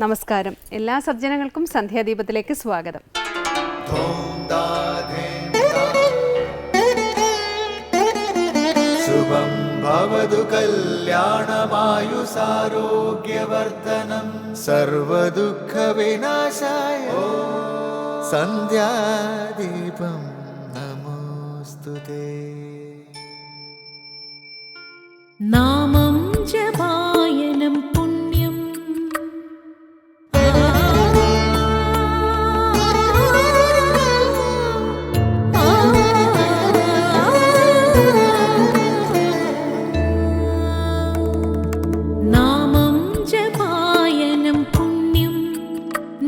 നമസ്കാരം. എല്ലാ സജ്ജനങ്ങൾക്കും സന്ധ്യാദീപത്തിലേക്ക് സ്വാഗതം. ശുഭം ഭവതു കല്യാണമായുസാരോഗ്യവർദ്ധനം സർവദുഃഖ വിനാശായ സന്ധ്യാദീപം നമോസ്തുതേ. നാമം ജപായനം പുണ്യം നാമം ജപായനം പുണ്യം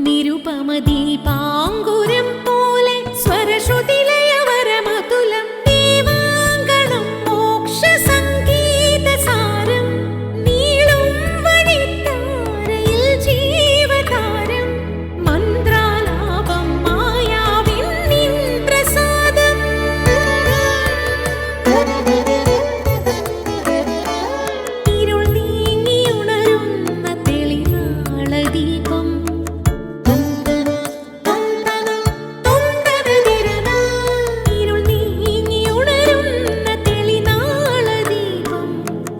നിരുപമദീപാങ്കുരം പോലെ സ്വരശ്രുതിലയവരമതുലം ദീവാങ്കണം മോക്ഷ സംഗീതസാരം നീളും വഴിത്താരയിൽ ജീവതാരം മന്ത്രാലാപം മായാവിൻ നിൻ പ്രസാദം ഇരുൾ നീങ്ങിയുണരുന്ന തെളിനാളദീപം ഇരുൾ നീങ്ങിയുണരുന്ന തെളിനാളദീപം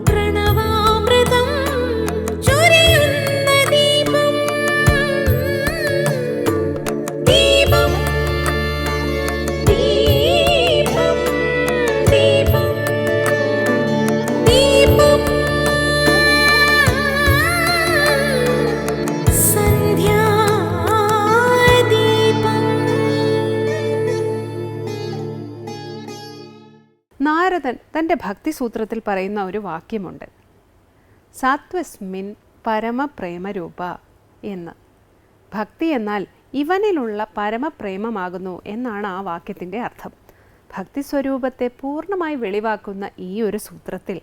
പ്രണവാമൃതം ചൊരിയുന്ന ദീപം ദീപം ദീപം ദീപം ദീപം സന്ധ്യാദീപം. നാരദൻ തൻ്റെ ഭക്തിസൂത്രത്തിൽ പറയുന്ന ഒരു വാക്യമുണ്ട്, സാത്വസ്മിൻ പരമപ്രേമരൂപ എന്ന്. ഭക്തി എന്നാൽ ഇവനിലുള്ള പരമപ്രേമമാകുന്നു എന്നാണ് ആ വാക്യത്തിൻ്റെ അർത്ഥം. ഭക്തി സ്വരൂപത്തെ പൂർണ്ണമായി വെളിവാക്കുന്ന ഈ ഒരു സൂത്രത്തിൽ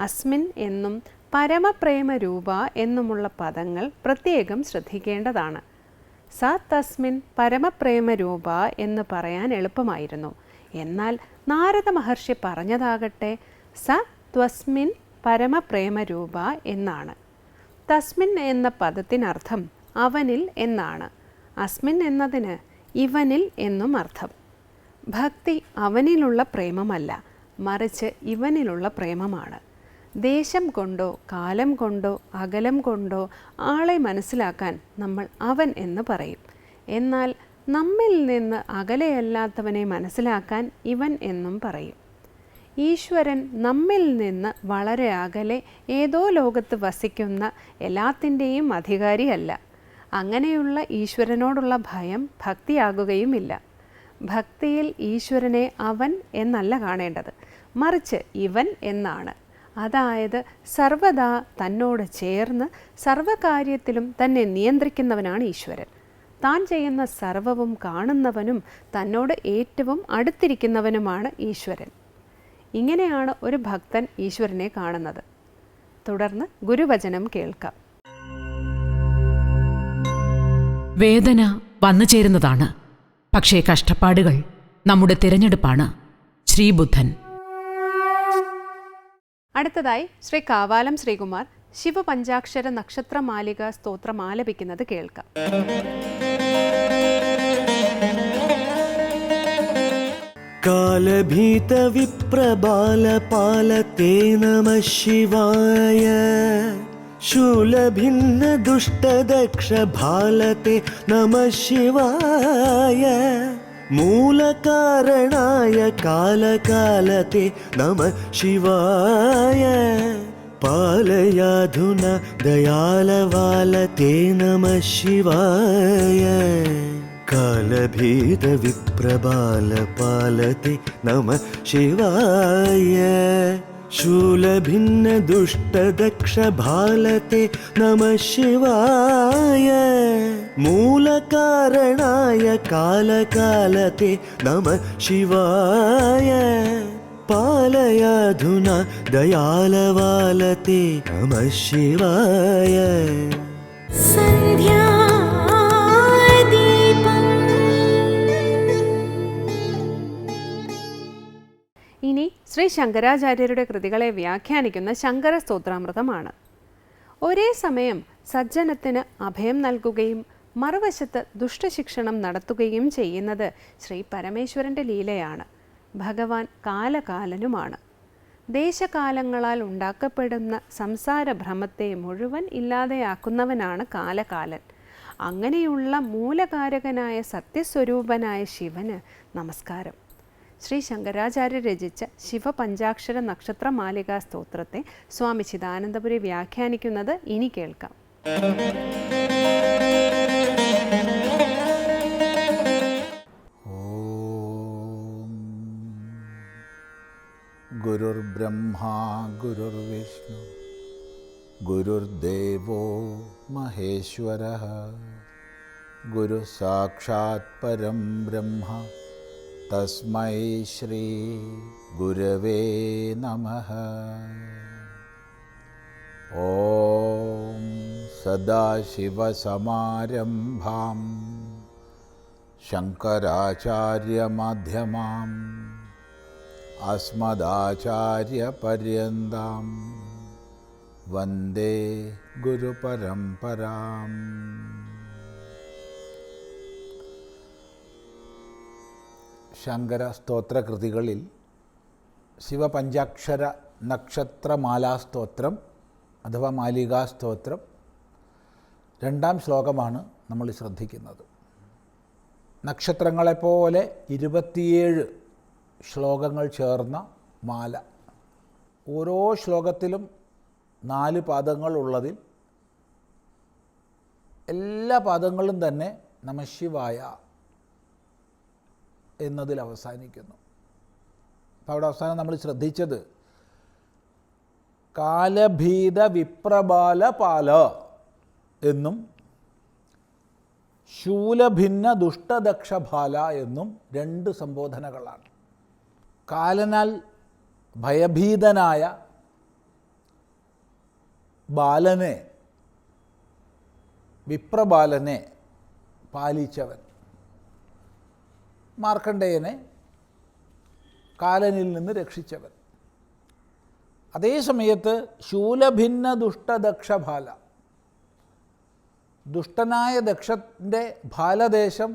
അസ്മിൻ എന്നും പരമപ്രേമരൂപ എന്നുമുള്ള പദങ്ങൾ പ്രത്യേകം ശ്രദ്ധിക്കേണ്ടതാണ്. സ തസ്മിൻ പരമപ്രേമരൂപ എന്ന് പറയാൻ എളുപ്പമായിരുന്നു. എന്നാൽ നാരദ മഹർഷി പറഞ്ഞതാകട്ടെ സ ത്വസ്മിൻ പരമപ്രേമരൂപ എന്നാണ്. തസ്മിൻ എന്ന പദത്തിനർത്ഥം അവനിൽ എന്നാണ്. അസ്മിൻ എന്നതിന് ഇവനിൽ എന്നും അർത്ഥം. ഭക്തി അവനിലുള്ള പ്രേമമല്ല, മറിച്ച് ഇവനിലുള്ള പ്രേമമാണ്. ദേശം കൊണ്ടോ കാലം കൊണ്ടോ അകലം കൊണ്ടോ ആളെ മനസ്സിലാക്കാൻ നമ്മൾ അവൻ എന്ന് പറയും. എന്നാൽ നമ്മിൽ നിന്ന് അകലെയല്ലാത്തവനെ മനസ്സിലാക്കാൻ ഇവൻ എന്നും പറയും. ഈശ്വരൻ നമ്മിൽ നിന്ന് വളരെ അകലെ ഏതോ ലോകത്ത് വസിക്കുന്ന എല്ലാത്തിൻ്റെയും അധികാരിയല്ല. അങ്ങനെയുള്ള ഈശ്വരനോടുള്ള ഭയം ഭക്തിയാകുകയുമില്ല. ഭക്തിയിൽ ഈശ്വരനെ അവൻ എന്നല്ല കാണേണ്ടത്, മറിച്ച് ഇവൻ എന്നാണ്. അതായത് സർവദാ തന്നോട് ചേർന്ന് സർവകാര്യത്തിലും തന്നെ നിയന്ത്രിക്കുന്നവനാണ് ഈശ്വരൻ. താൻ ചെയ്യുന്ന സർവവും കാണുന്നവനും തന്നോട് ഏറ്റവും അടുത്തിരിക്കുന്നവനുമാണ് ഈശ്വരൻ. ഇങ്ങനെയാണ് ഒരു ഭക്തൻ ഈശ്വരനെ കാണുന്നത്. തുടർന്ന് ഗുരുവചനം കേൾക്കാം. വേദന വന്നു ചേരുന്നതാണ്, പക്ഷേ കഷ്ടപ്പാടുകൾ നമ്മുടെ തിരഞ്ഞെടുപ്പാണ്. ശ്രീബുദ്ധൻ. അടുത്തതായി ശ്രീ കാവാലം ശ്രീകുമാർ ശിവപഞ്ചാക്ഷര നക്ഷത്രമാലിക സ്തോത്രം ആലപിക്കുന്നത് കേൾക്കാം. കാലഭീത വിപ്രബാലപാലതേ നമഃ ശിവായ ശൂലഭിന്ന ദുഷ്ടദക്ഷ ഭാലതേ നമഃ ശിവായ മൂലകാരണായ കാലകാലതേ നമഃ ശിവായ പാലയാധുന ദയാലവാലതേ നമഃ ശിവായ കാലഭീത വിപ്രബാലപാലതേ നമഃ ശിവായ ശൂലഭിന്ന ദുഷ്ടദക്ഷ ഭാലതേ നമഃ ശിവായ മൂലകാരണായ കാലകാലതേ നമഃ ശിവായ പാലയാധുന ദയാലവാലതേ നമഃ ശിവായ സന്ധ്യാദീപം. ഇനി ശ്രീ ശങ്കരാചാര്യരുടെ കൃതികളെ വ്യാഖ്യാനിക്കുന്ന ശങ്കര സ്തോത്രാമൃതമാണ്. ഒരേ സമയം സജ്ജനത്തിന് അഭയം നൽകുകയും മറുവശത്ത് ദുഷ്ടശിക്ഷണം നടത്തുകയും ചെയ്യുന്നത് ശ്രീ പരമേശ്വരൻ്റെ ലീലയാണ്. ഭഗവാൻ കാലകാലനുമാണ്. ദേശകാലങ്ങളാൽ ഉണ്ടാക്കപ്പെടുന്ന സംസാരഭ്രമത്തെ മുഴുവൻ ഇല്ലാതെയാക്കുന്നവനാണ് കാലകാലൻ. അങ്ങനെയുള്ള മൂലകാരകനായ സത്യസ്വരൂപനായ ശിവന് നമസ്കാരം. ശ്രീ ശങ്കരാചാര്യ രചിച്ച ശിവപഞ്ചാക്ഷര നക്ഷത്രമാലികാ സ്തോത്രത്തെ സ്വാമി ചിദാനന്ദപുരി വ്യാഖ്യാനിക്കുന്നത് ഇനി കേൾക്കാം. ഗുരുർബ്രഹ്മാ ഗുരുർവിഷ്ണു ഗുരുർദേവോ മഹേശ്വരഃ ഗുരു സാക്ഷാത് പരം ബ്രഹ്മ തസ്മൈ ശ്രീ ഗുരവേ നമഃ. ഓം സദാശിവസമാരംഭാം ശങ്കരാചാര്യമധ്യമാം അസ്മദാചാര്യപര്യന്താം വന്ദേ ഗുരുപരമ്പരാം. ശങ്കര സ്തോത്രകൃതികളിൽ ശിവപഞ്ചാക്ഷര നക്ഷത്രമാലാസ്തോത്രം അഥവാ മാലികാസ്തോത്രം 2-ാം ശ്ലോകമാണ് നമ്മൾ ശ്രദ്ധിക്കുന്നത്. നക്ഷത്രങ്ങളെപ്പോലെ 27 ശ്ലോകങ്ങൾ ചേർന്ന മാല. ഓരോ ശ്ലോകത്തിലും 4 പാദങ്ങളുള്ളതിൽ എല്ലാ പാദങ്ങളും തന്നെ നമഃശിവായ എന്നതിൽ അവസാനിക്കുന്നു. അപ്പോൾ അവിടെ അവസാനം നമ്മൾ ശ്രദ്ധിച്ചത് കാലഭീത വിപ്രബാല പാല എന്നും ശൂലഭിന്ന ദുഷ്ടദക്ഷഭാല എന്നും 2 സംബോധനകളാണ്. കാലനാൽ ഭയഭീതനായ ബാലനെ, വിപ്രബാലനെ പാലിച്ചവൻ, മാർക്കണ്ഡേയനെ കാലനിൽ നിന്ന് രക്ഷിച്ചവൻ. അതേ സമയത്ത് ശൂലഭിന്ന ദുഷ്ടദക്ഷഭാല, ദുഷ്ടനായ ദക്ഷൻ്റെ ഭാലദേശം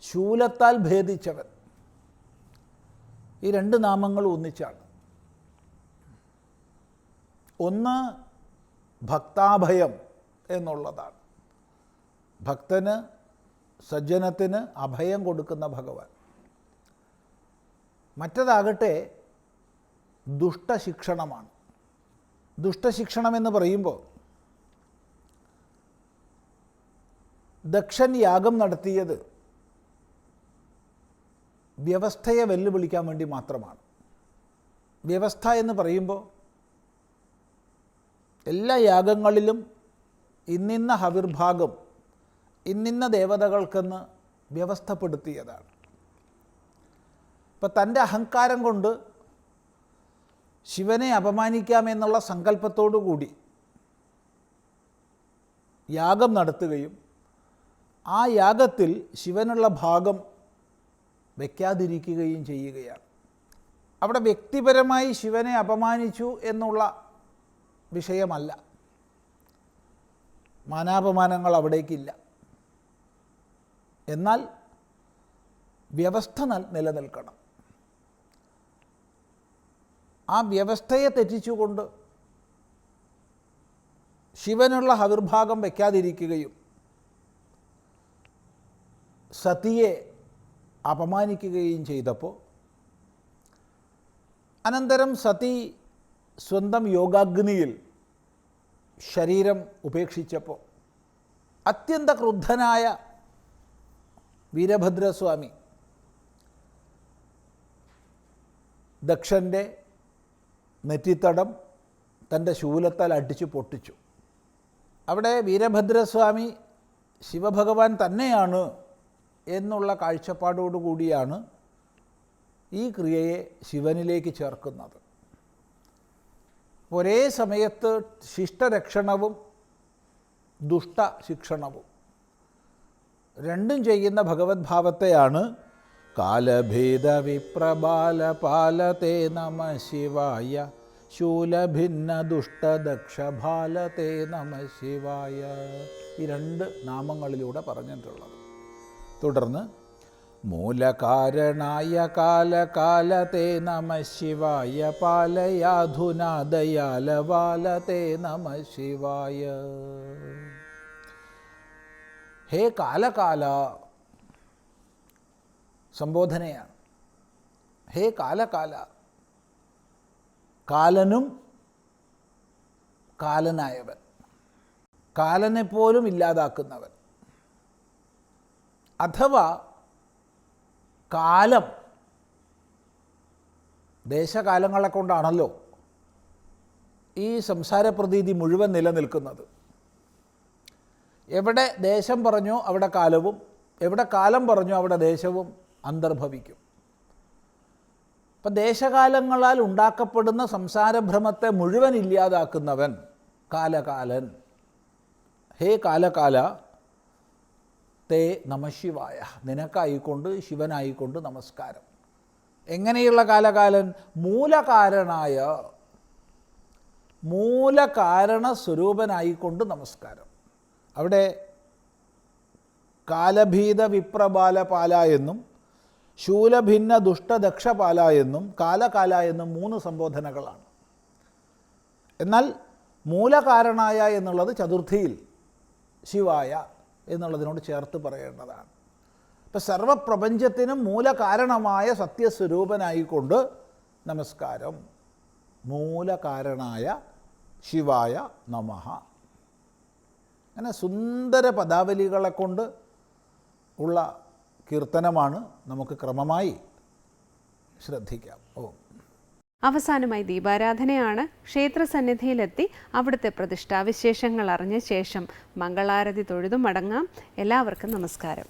ശൂലത്താൽ ഭേദിച്ചവൻ. ഈ 2 നാമങ്ങൾ ഒന്നിച്ചാണ്. ഒന്ന് ഭക്താഭയം എന്നുള്ളതാണ്. ഭക്തന്, സജ്ജനത്തിന് അഭയം കൊടുക്കുന്ന ഭഗവാൻ. മറ്റതാകട്ടെ ദുഷ്ടശിക്ഷണമാണ്. ദുഷ്ടശിക്ഷണമെന്ന് പറയുമ്പോൾ ദക്ഷൻ യാഗം നടത്തിയത് വ്യവസ്ഥയെ വെല്ലുവിളിക്കാൻ വേണ്ടി മാത്രമാണ്. വ്യവസ്ഥ എന്ന് പറയുമ്പോൾ എല്ലാ യാഗങ്ങളിലും ഇന്നിന്ന ഹവിർഭാഗം ഇന്നിന്ന ദേവതകൾക്കെന്ന് വ്യവസ്ഥപ്പെടുത്തിയതാണ്. ഇപ്പം തൻ്റെ അഹങ്കാരം കൊണ്ട് ശിവനെ അപമാനിക്കാമെന്നുള്ള സങ്കല്പത്തോടു കൂടി യാഗം നടത്തുകയും ആ യാഗത്തിൽ ശിവനുള്ള ഭാഗം വയ്ക്കാതിരിക്കുകയും ചെയ്യുകയാണ്. അവിടെ വ്യക്തിപരമായി ശിവനെ അപമാനിച്ചു എന്നുള്ള വിഷയമല്ല, മാനാപമാനങ്ങൾ അവിടേക്കില്ല. എന്നാൽ വ്യവസ്ഥ നിലനിൽക്കണം. ആ വ്യവസ്ഥയെ തെറ്റിച്ചുകൊണ്ട് ശിവനുള്ള ഹവിർഭാഗം വയ്ക്കാതിരിക്കുകയും സതിയെ അപമാനിക്കുകയും ചെയ്തപ്പോൾ അനന്തരം സതി സ്വന്തം യോഗാഗ്നിയിൽ ശരീരം ഉപേക്ഷിച്ചപ്പോൾ അത്യന്ത ക്രുദ്ധനായ വീരഭദ്രസ്വാമി ദക്ഷൻ്റെ നെറ്റിത്തടം തൻ്റെ ശൂലത്താൽ അടിച്ചു പൊട്ടിച്ചു. അവിടെ വീരഭദ്രസ്വാമി ശിവഭഗവാൻ തന്നെയാണ് എന്നുള്ള കാഴ്ചപ്പാടോടുകൂടിയാണ് ഈ ക്രിയയെ ശിവനിലേക്ക് ചേർക്കുന്നത്. ഒരേ സമയത്ത് ശിഷ്ടരക്ഷണവും ദുഷ്ടശിക്ഷണവും രണ്ടും ചെയ്യുന്ന ഭഗവത് ഭാവത്തെയാണ് കാലഭേദ വിപ്രബാല പാലതേ നമ ശിവായ ശൂലഭിന്ന ദുഷ്ടദക്ഷഭാലതേ നമ ശിവായ. ഈ 2 നാമങ്ങളിലൂടെ പറഞ്ഞിട്ടുള്ളത്. തുടർന്ന് മൂലകാരണായ കാലകാലതേ നമ ശിവായ പാലയാധുനാ ദയാലവാലതേ നമ ശിവായ. ഹേ കാലകാല, സംബോധനയാണ്. ഹേ കാലകാല, കാലനും കാലനായവൻ, കാലനെപ്പോലും ഇല്ലാതാക്കുന്നവൻ. അഥവാ കാലം, ദേശകാലങ്ങളെ കൊണ്ടാണല്ലോ ഈ സംസാരപ്രതീതി മുഴുവൻ നിലനിൽക്കുന്നത്. എവിടെ ദേശം പറഞ്ഞോ അവിടെ കാലവും, എവിടെ കാലം പറഞ്ഞോ അവിടെ ദേശവും അന്തർഭവിക്കും. അപ്പം ദേശകാലങ്ങളാൽ ഉണ്ടാക്കപ്പെടുന്ന സംസാരഭ്രമത്തെ മുഴുവൻ ഇല്ലാതാക്കുന്നവൻ കാലകാലൻ. ഹേ കാലകാല തേ നമശിവായ, നിനക്കായിക്കൊണ്ട് ശിവനായിക്കൊണ്ട് നമസ്കാരം. എങ്ങനെയുള്ള കാലകാലൻ? മൂലകാരണായ, മൂലകാരണ സ്വരൂപനായിക്കൊണ്ട് നമസ്കാരം. അവിടെ കാലഭീത വിപ്രബാലപാല എന്നും ശൂലഭിന്ന ദുഷ്ടദക്ഷപാല എന്നും കാലകാല എന്നും 3 സംബോധനകളാണ്. എന്നാൽ മൂലകാരണായ എന്നുള്ളത് ചതുർത്ഥിയിൽ ശിവായ എന്നുള്ളതിനോട് ചേർത്ത് പറയേണ്ടതാണ്. ഇപ്പം സർവപ്രപഞ്ചത്തിനും മൂലകാരണമായ സത്യസ്വരൂപനായിക്കൊണ്ട് നമസ്കാരം. മൂലകാരണായ ശിവായ നമഃ. അങ്ങനെ സുന്ദര പദാവലികളെ കൊണ്ട് ഉള്ള കീർത്തനമാണ്. നമുക്ക് ക്രമമായി ശ്രദ്ധിക്കാം. അവസാനമായി ദീപാരാധനയാണ്. ക്ഷേത്രസന്നിധിയിലെത്തി അവിടുത്തെ പ്രതിഷ്ഠാവിശേഷങ്ങൾ അറിഞ്ഞ ശേഷം മംഗളാരതി തൊഴുതു മടങ്ങാം. എല്ലാവർക്കും നമസ്കാരം.